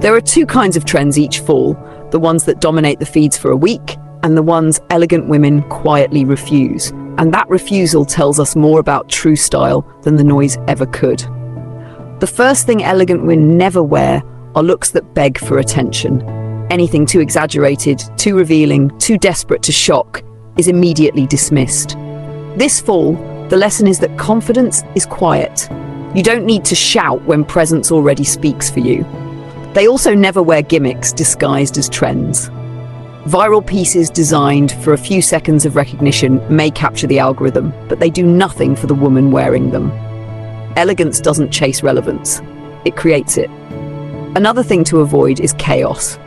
There are two kinds of trends each fall, the ones that dominate the feeds for a week and the ones elegant women quietly refuse. And that refusal tells us more about true style than the noise ever could. The first thing elegant women never wear are looks that beg for attention. Anything too exaggerated, too revealing, too desperate to shock is immediately dismissed. This fall, the lesson is that confidence is quiet. You don't need to shout when presence already speaks for you. They also never wear gimmicks disguised as trends. Viral pieces designed for a few seconds of recognition may capture the algorithm, but they do nothing for the woman wearing them. Elegance doesn't chase relevance, it creates it. Another thing to avoid is chaos.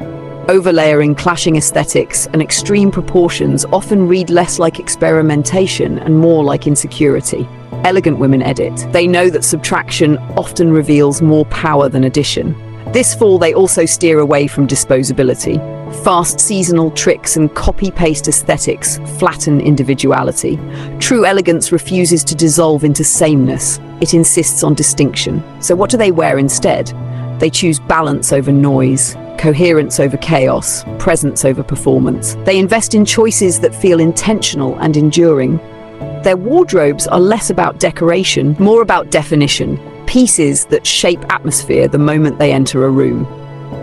Overlayering, clashing aesthetics, and extreme proportions often read less like experimentation and more like insecurity. Elegant women edit. They know that subtraction often reveals more power than addition. This fall, they also steer away from disposability. Fast seasonal tricks and copy-paste aesthetics flatten individuality. True elegance refuses to dissolve into sameness. It insists on distinction. So what do they wear instead? They choose balance over noise, coherence over chaos, presence over performance. They invest in choices that feel intentional and enduring. Their wardrobes are less about decoration, more about definition. Pieces that shape atmosphere the moment they enter a room.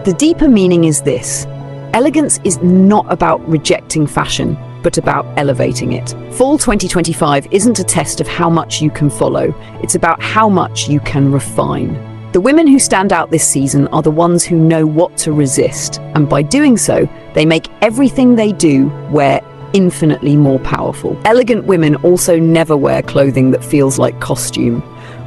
The deeper meaning is this: elegance is not about rejecting fashion, but about elevating it. Fall 2025 isn't a test of how much you can follow, it's about how much you can refine. The women who stand out this season are the ones who know what to resist, and by doing so, they make everything they do wear infinitely more powerful. Elegant women also never wear clothing that feels like costume.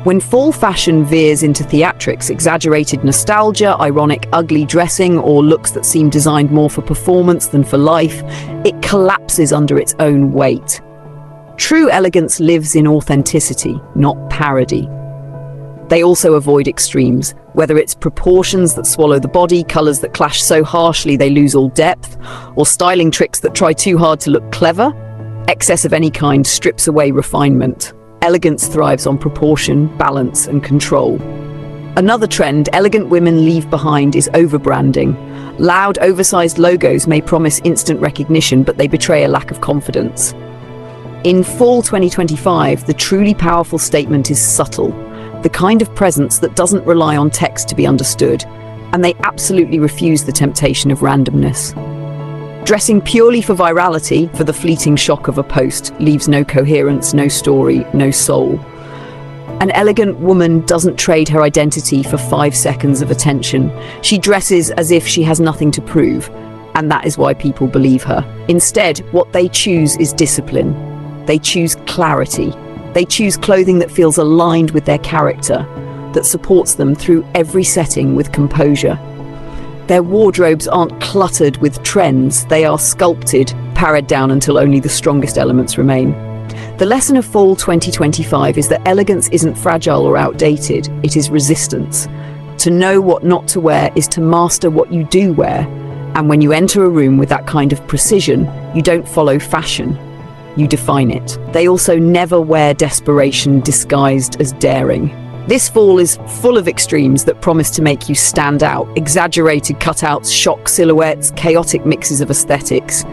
When fall fashion veers into theatrics, exaggerated nostalgia, ironic ugly dressing, or looks that seem designed more for performance than for life, it collapses under its own weight. True elegance lives in authenticity, not parody. They also avoid extremes, whether it's proportions that swallow the body, colors that clash so harshly they lose all depth, or styling tricks that try too hard to look clever. Excess of any kind strips away refinement. Elegance thrives on proportion, balance, and control. Another trend elegant women leave behind is overbranding. Loud, oversized logos may promise instant recognition, but they betray a lack of confidence. In fall 2025, the truly powerful statement is subtle, the kind of presence that doesn't rely on text to be understood, and they absolutely refuse the temptation of randomness. Dressing purely for virality, for the fleeting shock of a post, leaves no coherence, no story, no soul. An elegant woman doesn't trade her identity for 5 seconds of attention. She dresses as if she has nothing to prove, and that is why people believe her. Instead, what they choose is discipline. They choose clarity. They choose clothing that feels aligned with their character, that supports them through every setting with composure. Their wardrobes aren't cluttered with trends, they are sculpted, pared down until only the strongest elements remain. The lesson of fall 2025 is that elegance isn't fragile or outdated, it is resistance. To know what not to wear is to master what you do wear, and when you enter a room with that kind of precision, you don't follow fashion, you define it. They also never wear desperation disguised as daring. This fall is full of extremes that promise to make you stand out. Exaggerated cutouts, shock silhouettes, chaotic mixes of aesthetics.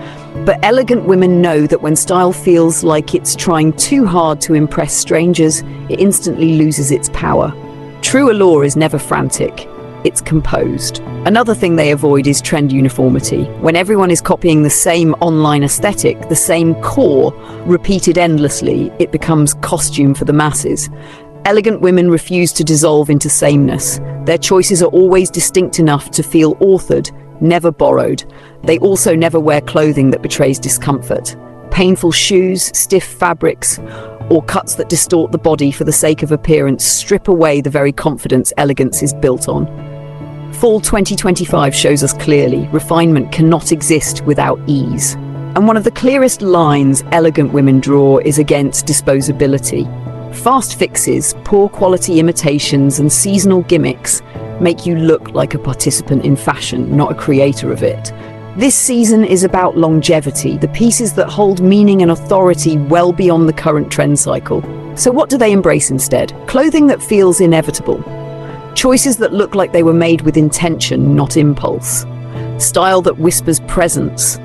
But elegant women know that when style feels like it's trying too hard to impress strangers, it instantly loses its power. True allure is never frantic, it's composed. Another thing they avoid is trend uniformity. When everyone is copying the same online aesthetic, the same core, repeated endlessly, it becomes costume for the masses. Elegant women refuse to dissolve into sameness. Their choices are always distinct enough to feel authored, never borrowed. They also never wear clothing that betrays discomfort. Painful shoes, stiff fabrics, or cuts that distort the body for the sake of appearance strip away the very confidence elegance is built on. Fall 2025 shows us clearly, refinement cannot exist without ease. And one of the clearest lines elegant women draw is against disposability. Fast fixes, poor quality imitations, and seasonal gimmicks make you look like a participant in fashion, not a creator of it. This season is about longevity, the pieces that hold meaning and authority well beyond the current trend cycle. So what do they embrace instead? Clothing that feels inevitable. Choices that look like they were made with intention, not impulse. Style that whispers presence,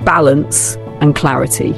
balance, and clarity.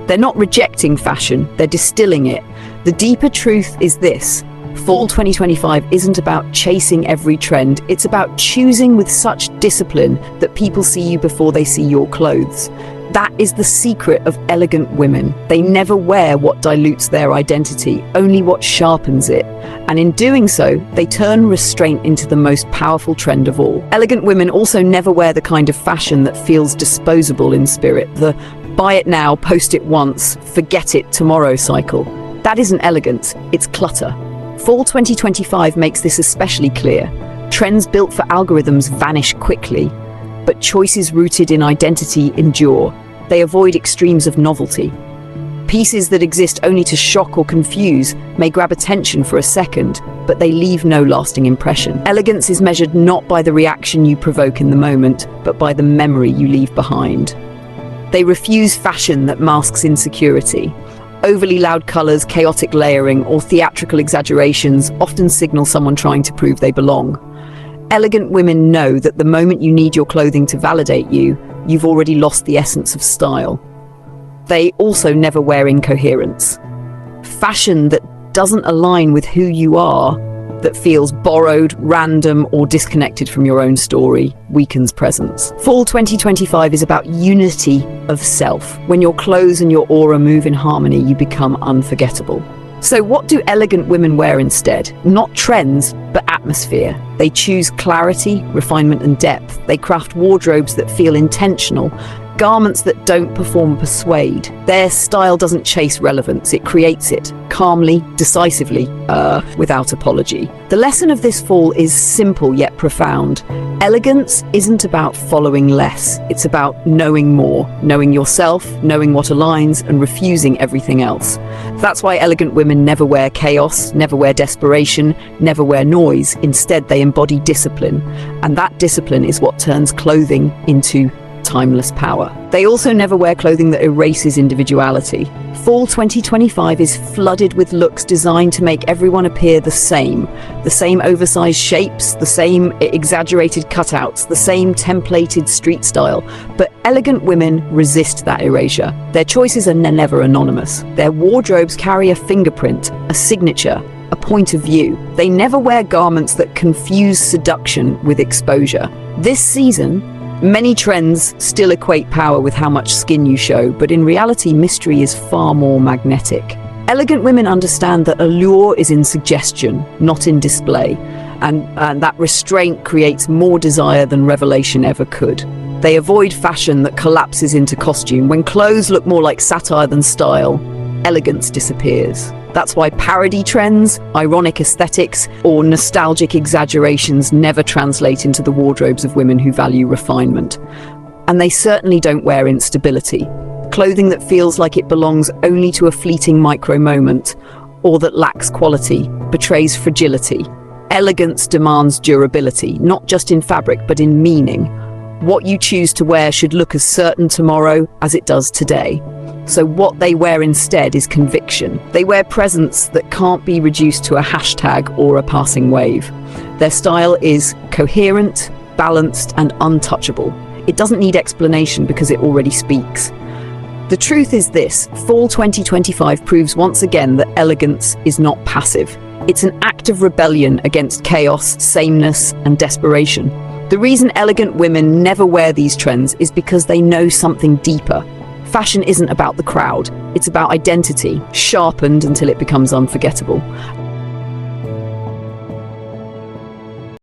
They're not rejecting fashion, they're distilling it. The deeper truth is this: Fall 2025 isn't about chasing every trend, it's about choosing with such discipline that people see you before they see your clothes. That is the secret of elegant women. They never wear what dilutes their identity, only what sharpens it. And in doing so, they turn restraint into the most powerful trend of all. Elegant women also never wear the kind of fashion that feels disposable in spirit, the buy it now, post it once, forget it tomorrow cycle. That isn't elegance, it's clutter. Fall 2025 makes this especially clear. Trends built for algorithms vanish quickly, but choices rooted in identity endure. They avoid extremes of novelty. Pieces that exist only to shock or confuse may grab attention for a second, but they leave no lasting impression. Elegance is measured not by the reaction you provoke in the moment, but by the memory you leave behind. They refuse fashion that masks insecurity. Overly loud colors, chaotic layering, or theatrical exaggerations often signal someone trying to prove they belong. Elegant women know that the moment you need your clothing to validate you, you've already lost the essence of style. They also never wear incoherence. Fashion that doesn't align with who you are, that feels borrowed, random, or disconnected from your own story, weakens presence. Fall 2025 is about unity of self. When your clothes and your aura move in harmony, you become unforgettable. So what do elegant women wear instead? Not trends, but atmosphere. They choose clarity, refinement, and depth. They craft wardrobes that feel intentional, garments that don't persuade. Their style doesn't chase relevance, it creates it, calmly, decisively, without apology. The lesson of this fall is simple yet profound. Elegance isn't about following less, it's about knowing more, knowing yourself, knowing what aligns, and refusing everything else. That's why elegant women never wear chaos, never wear desperation, never wear noise. Instead, they embody discipline, and that discipline is what turns clothing into timeless power. They also never wear clothing that erases individuality. Fall 2025 is flooded with looks designed to make everyone appear the same oversized shapes, the same exaggerated cutouts, the same templated street style. But elegant women resist that erasure. Their choices are never anonymous. Their wardrobes carry a fingerprint, a signature, a point of view. They never wear garments that confuse seduction with exposure. This season, many trends still equate power with how much skin you show, but in reality, mystery is far more magnetic. Elegant women understand that allure is in suggestion, not in display, and that restraint creates more desire than revelation ever could. They avoid fashion that collapses into costume. When clothes look more like satire than style, elegance disappears. That's why parody trends, ironic aesthetics, or nostalgic exaggerations never translate into the wardrobes of women who value refinement. And they certainly don't wear instability. Clothing that feels like it belongs only to a fleeting micro moment, or that lacks quality, betrays fragility. Elegance demands durability, not just in fabric, but in meaning. What you choose to wear should look as certain tomorrow as it does today. So what they wear instead is conviction. They wear presence that can't be reduced to a hashtag or a passing wave. Their style is coherent, balanced, and untouchable. It doesn't need explanation because it already speaks. The truth is this: Fall 2025 proves once again that elegance is not passive. It's an act of rebellion against chaos, sameness, and desperation. The reason elegant women never wear these trends is because they know something deeper. Fashion isn't about the crowd, it's about identity, sharpened until it becomes unforgettable.